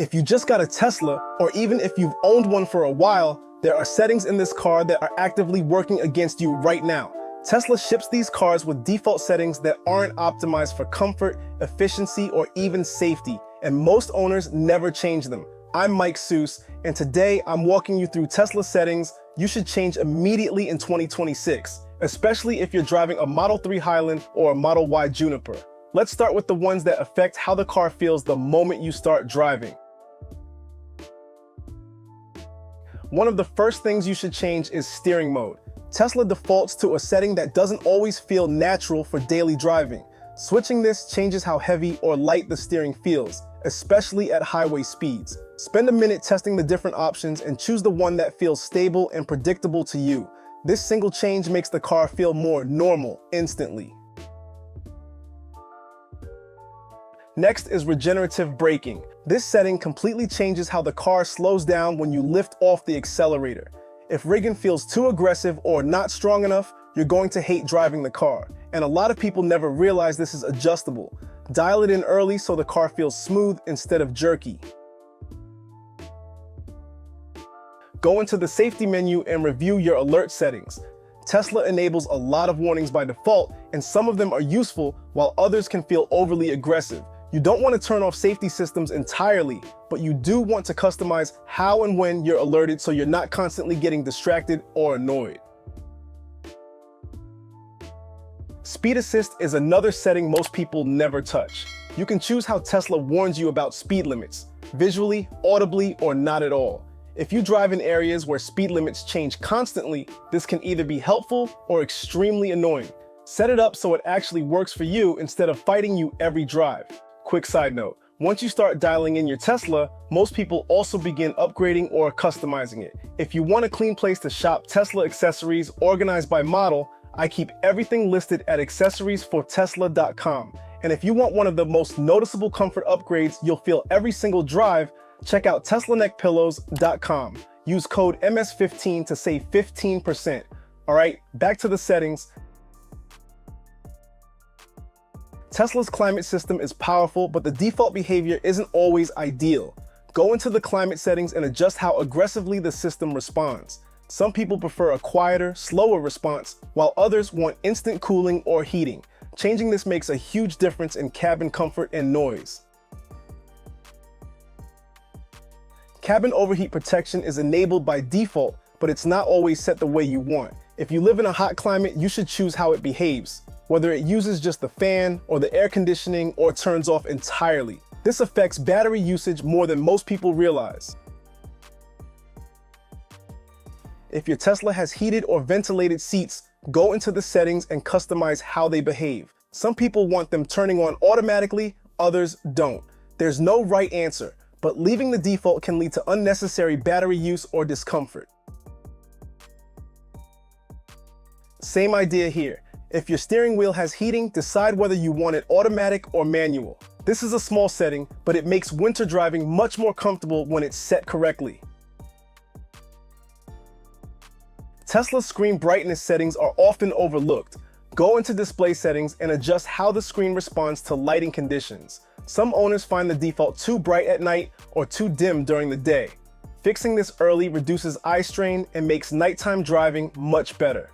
If you just got a Tesla, or even if you've owned one for a while, there are settings in this car that are actively working against you right now. Tesla ships these cars with default settings that aren't optimized for comfort, efficiency, or even safety, and most owners never change them. I'm Mike Seuss, and today I'm walking you through Tesla settings you should change immediately in 2026, especially if you're driving a Model 3 Highland or a Model Y Juniper. Let's start with the ones that affect how the car feels the moment you start driving. One of the first things you should change is steering mode. Tesla defaults to a setting that doesn't always feel natural for daily driving. Switching this changes how heavy or light the steering feels, especially at highway speeds. Spend a minute testing the different options and choose the one that feels stable and predictable to you. This single change makes the car feel more normal instantly. Next is regenerative braking. This setting completely changes how the car slows down when you lift off the accelerator. If Regen feels too aggressive or not strong enough, you're going to hate driving the car. And a lot of people never realize this is adjustable. Dial it in early so the car feels smooth instead of jerky. Go into the safety menu and review your alert settings. Tesla enables a lot of warnings by default, and some of them are useful while others can feel overly aggressive. You don't want to turn off safety systems entirely, but you do want to customize how and when you're alerted so you're not constantly getting distracted or annoyed. Speed assist is another setting most people never touch. You can choose how Tesla warns you about speed limits, visually, audibly, or not at all. If you drive in areas where speed limits change constantly, this can either be helpful or extremely annoying. Set it up so it actually works for you instead of fighting you every drive. Quick side note, once you start dialing in your Tesla, most people also begin upgrading or customizing it. If you want a clean place to shop Tesla accessories organized by model, I keep everything listed at accessoriesfortesla.com. And if you want one of the most noticeable comfort upgrades you'll feel every single drive, check out teslaneckpillows.com. Use code MS15 to save 15%. All right, back to the settings. Tesla's climate system is powerful, but the default behavior isn't always ideal. Go into the climate settings and adjust how aggressively the system responds. Some people prefer a quieter, slower response, while others want instant cooling or heating. Changing this makes a huge difference in cabin comfort and noise. Cabin overheat protection is enabled by default, but it's not always set the way you want. If you live in a hot climate, you should choose how it behaves, whether it uses just the fan or the air conditioning or turns off entirely. This affects battery usage more than most people realize. If your Tesla has heated or ventilated seats, go into the settings and customize how they behave. Some people want them turning on automatically, others don't. There's no right answer, but leaving the default can lead to unnecessary battery use or discomfort. Same idea here. If your steering wheel has heating, decide whether you want it automatic or manual. This is a small setting, but it makes winter driving much more comfortable when it's set correctly. Tesla's screen brightness settings are often overlooked. Go into display settings and adjust how the screen responds to lighting conditions. Some owners find the default too bright at night or too dim during the day. Fixing this early reduces eye strain and makes nighttime driving much better.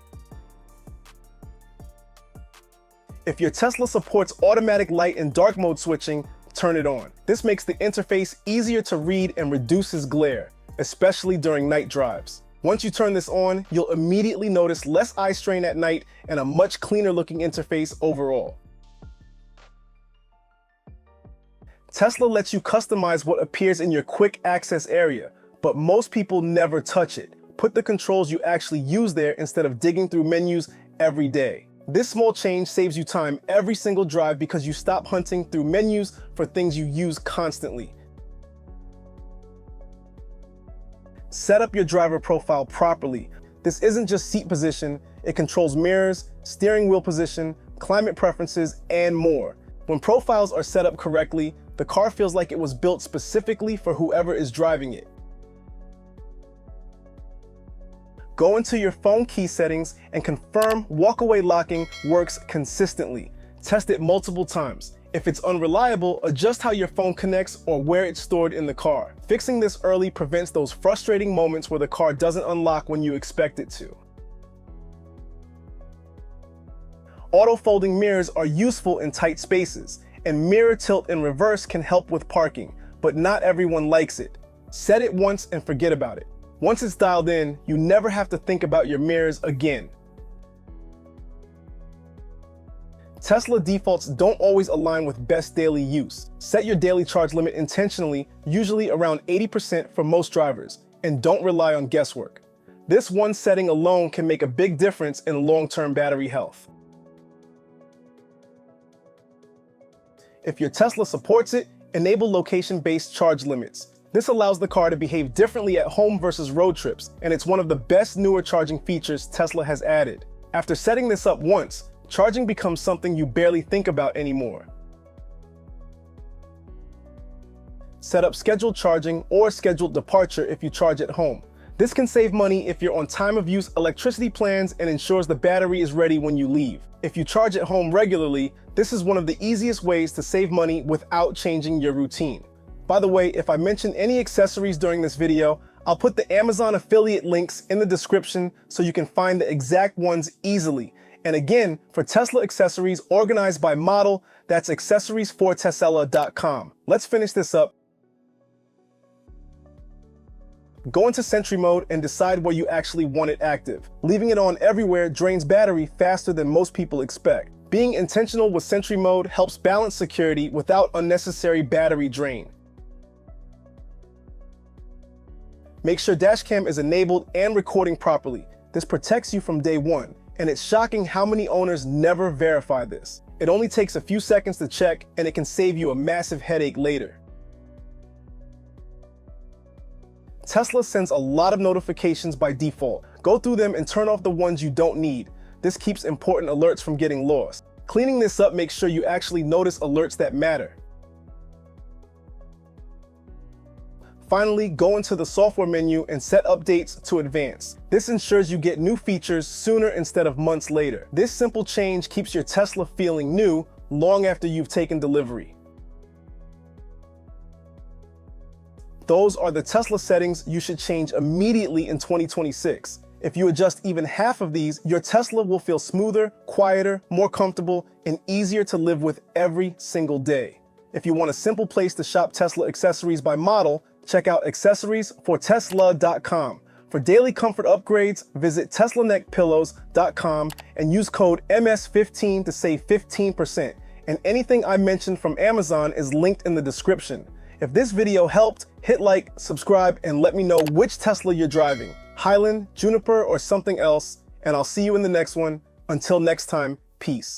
If your Tesla supports automatic light and dark mode switching, turn it on. This makes the interface easier to read and reduces glare, especially during night drives. Once you turn this on, you'll immediately notice less eye strain at night and a much cleaner looking interface overall. Tesla lets you customize what appears in your quick access area, but most people never touch it. Put the controls you actually use there instead of digging through menus every day. This small change saves you time every single drive because you stop hunting through menus for things you use constantly. Set up your driver profile properly. This isn't just seat position, it controls mirrors, steering wheel position, climate preferences, and more. When profiles are set up correctly, the car feels like it was built specifically for whoever is driving it. Go into your phone key settings and confirm walkaway locking works consistently. Test it multiple times. If it's unreliable, adjust how your phone connects or where it's stored in the car. Fixing this early prevents those frustrating moments where the car doesn't unlock when you expect it to. Auto-folding mirrors are useful in tight spaces, and mirror tilt in reverse can help with parking, but not everyone likes it. Set it once and forget about it. Once it's dialed in, you never have to think about your mirrors again. Tesla defaults don't always align with best daily use. Set your daily charge limit intentionally, usually around 80% for most drivers, and don't rely on guesswork. This one setting alone can make a big difference in long-term battery health. If your Tesla supports it, enable location-based charge limits. This allows the car to behave differently at home versus road trips, and it's one of the best newer charging features Tesla has added. After setting this up once, charging becomes something you barely think about anymore. Set up scheduled charging or scheduled departure if you charge at home. This can save money if you're on time-of-use electricity plans and ensures the battery is ready when you leave. If you charge at home regularly, this is one of the easiest ways to save money without changing your routine. By the way, if I mention any accessories during this video, I'll put the Amazon affiliate links in the description so you can find the exact ones easily. And again, for Tesla accessories organized by model, that's accessoriesfortesla.com. Let's finish this up. Go into Sentry mode and decide where you actually want it active. Leaving it on everywhere drains battery faster than most people expect. Being intentional with Sentry mode helps balance security without unnecessary battery drain. Make sure Dashcam is enabled and recording properly. This protects you from day one, and it's shocking how many owners never verify this. It only takes a few seconds to check, and it can save you a massive headache later. Tesla sends a lot of notifications by default. Go through them and turn off the ones you don't need. This keeps important alerts from getting lost. Cleaning this up makes sure you actually notice alerts that matter. Finally, go into the software menu and set updates to advanced. This ensures you get new features sooner instead of months later. This simple change keeps your Tesla feeling new long after you've taken delivery. Those are the Tesla settings you should change immediately in 2026. If you adjust even half of these, your Tesla will feel smoother, quieter, more comfortable, and easier to live with every single day. If you want a simple place to shop Tesla accessories by model, check out accessoriesfortesla.com. For daily comfort upgrades, visit teslaneckpillows.com and use code MS15 to save 15%. And anything I mentioned from Amazon is linked in the description. If this video helped, hit like, subscribe, and let me know which Tesla you're driving, Highland, Juniper, or something else, and I'll see you in the next one. Until next time, peace.